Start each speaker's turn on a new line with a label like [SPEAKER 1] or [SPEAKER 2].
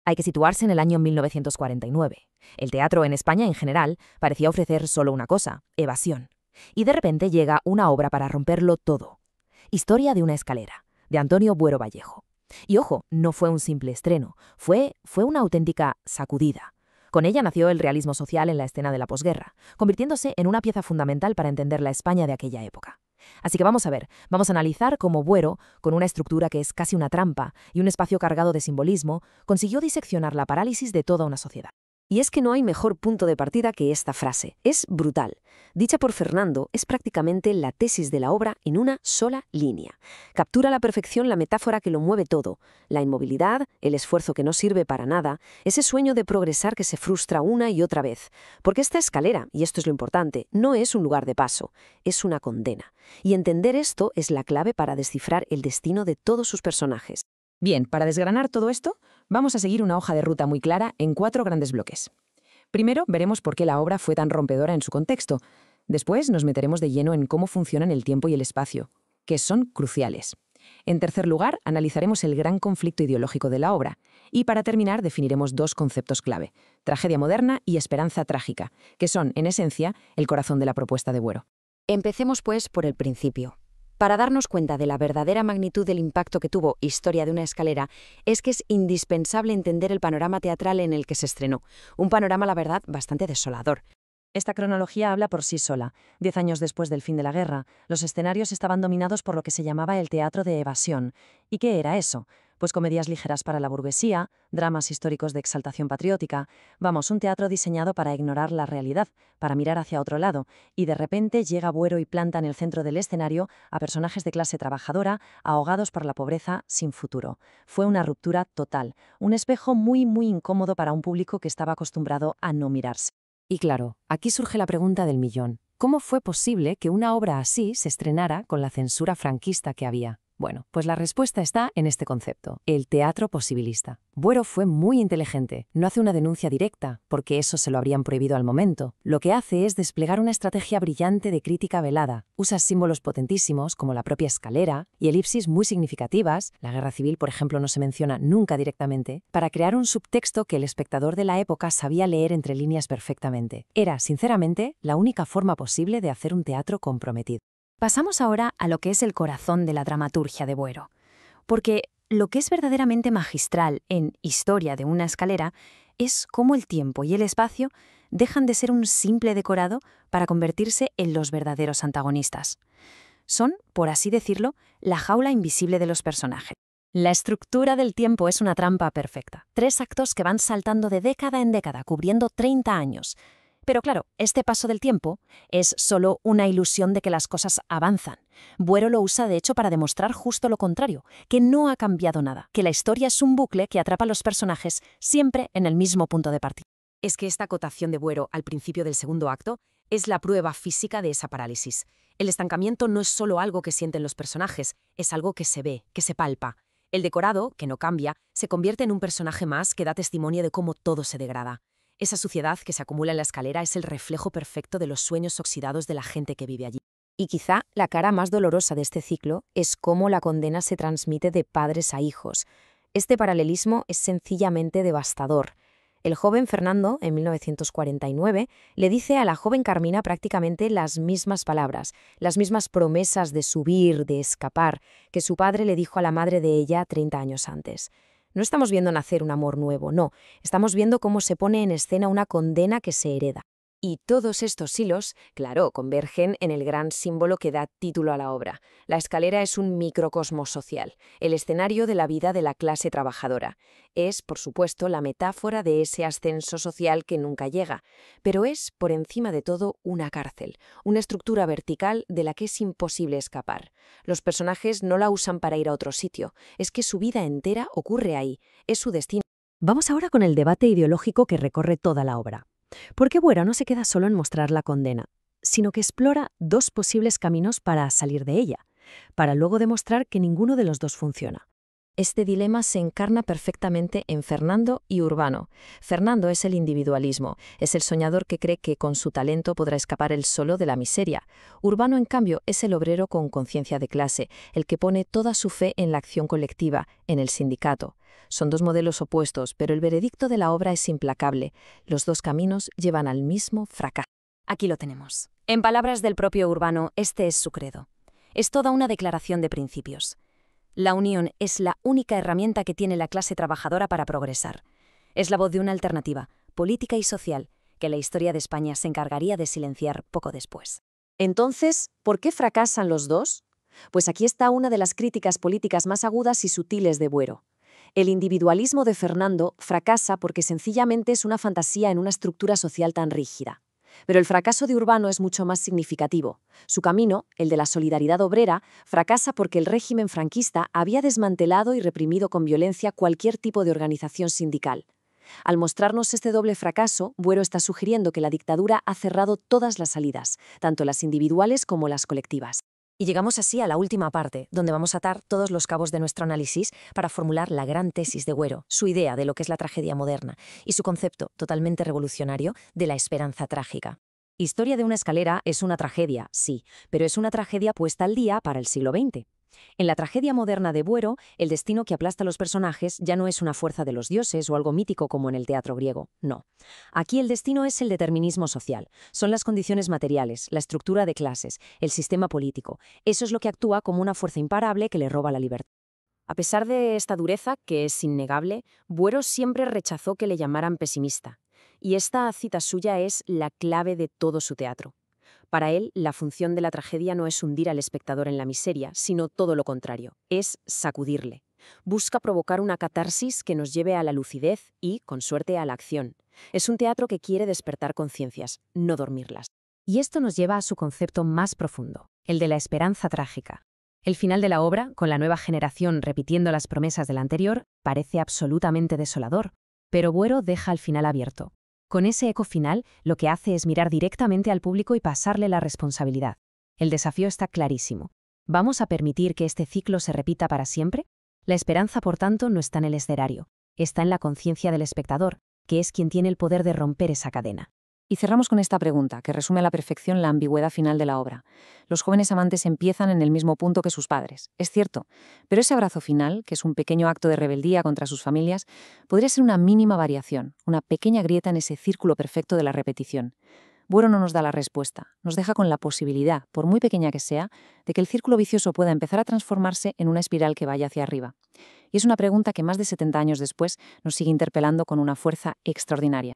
[SPEAKER 1] Hay que situarse en el año 1949. El teatro en España en general parecía ofrecer solo una cosa: evasión. Y de repente llega una obra para romperlo todo. Historia de una escalera, de Antonio Buero Vallejo. Y ojo, no fue un simple estreno, fue una auténtica sacudida. Con ella nació el realismo social en la escena de la posguerra, convirtiéndose en una pieza fundamental para entender la España de aquella época. Así que vamos a analizar cómo Buero, con una estructura que es casi una trampa y un espacio cargado de simbolismo, consiguió diseccionar la parálisis de toda una sociedad. Y es que no hay mejor punto de partida que esta frase. Es brutal. Dicha por Fernando, es prácticamente la tesis de la obra en una sola línea. Captura a la perfección la metáfora que lo mueve todo: la inmovilidad, el esfuerzo que no sirve para nada, ese sueño de progresar que se frustra una y otra vez. Porque esta escalera, y esto es lo importante, no es un lugar de paso, es una condena. Y entender esto es la clave para descifrar el destino de todos sus personajes.
[SPEAKER 2] Bien, para desgranar todo esto, vamos a seguir una hoja de ruta muy clara en 4 grandes bloques. Primero, veremos por qué la obra fue tan rompedora en su contexto. Después, nos meteremos de lleno en cómo funcionan el tiempo y el espacio, que son cruciales. En tercer lugar, analizaremos el gran conflicto ideológico de la obra. Y para terminar, definiremos 2 conceptos clave: tragedia moderna y esperanza trágica, que son, en esencia, el corazón de la propuesta de Buero.
[SPEAKER 1] Empecemos, pues, por el principio. Para darnos cuenta de la verdadera magnitud del impacto que tuvo Historia de una escalera, es que es indispensable entender el panorama teatral en el que se estrenó. Un panorama, la verdad, bastante desolador.
[SPEAKER 2] Esta cronología habla por sí sola. 10 años después del fin de la guerra, los escenarios estaban dominados por lo que se llamaba el teatro de evasión. ¿Y qué era eso? Pues comedias ligeras para la burguesía, dramas históricos de exaltación patriótica, vamos, un teatro diseñado para ignorar la realidad, para mirar hacia otro lado, y de repente llega Buero y planta en el centro del escenario a personajes de clase trabajadora, ahogados por la pobreza, sin futuro. Fue una ruptura total, un espejo muy incómodo para un público que estaba acostumbrado a no mirarse.
[SPEAKER 1] Y claro, aquí surge la pregunta del millón. ¿Cómo fue posible que una obra así se estrenara con la censura franquista que había? Bueno, pues la respuesta está en este concepto: el teatro posibilista. Buero fue muy inteligente. No hace una denuncia directa, porque eso se lo habrían prohibido al momento. Lo que hace es desplegar una estrategia brillante de crítica velada. Usa símbolos potentísimos, como la propia escalera, y elipsis muy significativas, la guerra civil, por ejemplo, no se menciona nunca directamente, para crear un subtexto que el espectador de la época sabía leer entre líneas perfectamente. Era, sinceramente, la única forma posible de hacer un teatro comprometido. Pasamos ahora a lo que es el corazón de la dramaturgia de Buero. Porque lo que es verdaderamente magistral en Historia de una escalera es cómo el tiempo y el espacio dejan de ser un simple decorado para convertirse en los verdaderos antagonistas. Son, por así decirlo, la jaula invisible de los personajes. La estructura del tiempo es una trampa perfecta. 3 actos que van saltando de década en década, cubriendo 30 años. Pero claro, este paso del tiempo es solo una ilusión de que las cosas avanzan. Buero lo usa de hecho para demostrar justo lo contrario, que no ha cambiado nada, que la historia es un bucle que atrapa a los personajes siempre en el mismo punto de partida. Es que esta acotación de Buero al principio del segundo acto es la prueba física de esa parálisis. El estancamiento no es solo algo que sienten los personajes, es algo que se ve, que se palpa. El decorado, que no cambia, se convierte en un personaje más que da testimonio de cómo todo se degrada. Esa suciedad que se acumula en la escalera es el reflejo perfecto de los sueños oxidados de la gente que vive allí. Y quizá la cara más dolorosa de este ciclo es cómo la condena se transmite de padres a hijos. Este paralelismo es sencillamente devastador. El joven Fernando, en 1949, le dice a la joven Carmina prácticamente las mismas palabras, las mismas promesas de subir, de escapar, que su padre le dijo a la madre de ella 30 años antes. No estamos viendo nacer un amor nuevo, no. Estamos viendo cómo se pone en escena una condena que se hereda. Y todos estos hilos, claro, convergen en el gran símbolo que da título a la obra. La escalera es un microcosmos social, el escenario de la vida de la clase trabajadora. Es, por supuesto, la metáfora de ese ascenso social que nunca llega, pero es, por encima de todo, una cárcel, una estructura vertical de la que es imposible escapar. Los personajes no la usan para ir a otro sitio, es que su vida entera ocurre ahí, es su destino. Vamos ahora con el debate ideológico que recorre toda la obra. Porque Buero no se queda solo en mostrar la condena, sino que explora 2 posibles caminos para salir de ella, para luego demostrar que ninguno de los 2 funciona.
[SPEAKER 2] Este dilema se encarna perfectamente en Fernando y Urbano. Fernando es el individualismo, es el soñador que cree que con su talento podrá escapar él solo de la miseria. Urbano, en cambio, es el obrero con conciencia de clase, el que pone toda su fe en la acción colectiva, en el sindicato. Son dos modelos opuestos, pero el veredicto de la obra es implacable. Los dos caminos llevan al mismo fracaso.
[SPEAKER 1] Aquí lo tenemos. En palabras del propio Urbano, este es su credo. Es toda una declaración de principios. La unión es la única herramienta que tiene la clase trabajadora para progresar. Es la voz de una alternativa, política y social, que la historia de España se encargaría de silenciar poco después.
[SPEAKER 2] Entonces, ¿por qué fracasan los dos? Pues aquí está una de las críticas políticas más agudas y sutiles de Buero. El individualismo de Fernando fracasa porque sencillamente es una fantasía en una estructura social tan rígida. Pero el fracaso de Urbano es mucho más significativo. Su camino, el de la solidaridad obrera, fracasa porque el régimen franquista había desmantelado y reprimido con violencia cualquier tipo de organización sindical. Al mostrarnos este doble fracaso, Buero está sugiriendo que la dictadura ha cerrado todas las salidas, tanto las individuales como las colectivas. Y llegamos así a la última parte, donde vamos a atar todos los cabos de nuestro análisis para formular la gran tesis de Buero, su idea de lo que es la tragedia moderna y su concepto totalmente revolucionario de la esperanza trágica. Historia de una escalera es una tragedia, sí, pero es una tragedia puesta al día para el siglo XX. En la tragedia moderna de Buero, el destino que aplasta a los personajes ya no es una fuerza de los dioses o algo mítico como en el teatro griego, no. Aquí el destino es el determinismo social, son las condiciones materiales, la estructura de clases, el sistema político. Eso es lo que actúa como una fuerza imparable que le roba la libertad. A pesar de esta dureza, que es innegable, Buero siempre rechazó que le llamaran pesimista. Y esta cita suya es la clave de todo su teatro. Para él, la función de la tragedia no es hundir al espectador en la miseria, sino todo lo contrario, es sacudirle. Busca provocar una catarsis que nos lleve a la lucidez y, con suerte, a la acción. Es un teatro que quiere despertar conciencias, no dormirlas. Y esto nos lleva a su concepto más profundo, el de la esperanza trágica. El final de la obra, con la nueva generación repitiendo las promesas de la anterior, parece absolutamente desolador, pero Buero deja el final abierto. Con ese eco final, lo que hace es mirar directamente al público y pasarle la responsabilidad. El desafío está clarísimo. ¿Vamos a permitir que este ciclo se repita para siempre? La esperanza, por tanto, no está en el escenario, está en la conciencia del espectador, que es quien tiene el poder de romper esa cadena.
[SPEAKER 3] Y cerramos con esta pregunta, que resume a la perfección la ambigüedad final de la obra. Los jóvenes amantes empiezan en el mismo punto que sus padres, es cierto, pero ese abrazo final, que es un pequeño acto de rebeldía contra sus familias, podría ser una mínima variación, una pequeña grieta en ese círculo perfecto de la repetición. Buero no nos da la respuesta, nos deja con la posibilidad, por muy pequeña que sea, de que el círculo vicioso pueda empezar a transformarse en una espiral que vaya hacia arriba. Y es una pregunta que más de 70 años después nos sigue interpelando con una fuerza extraordinaria.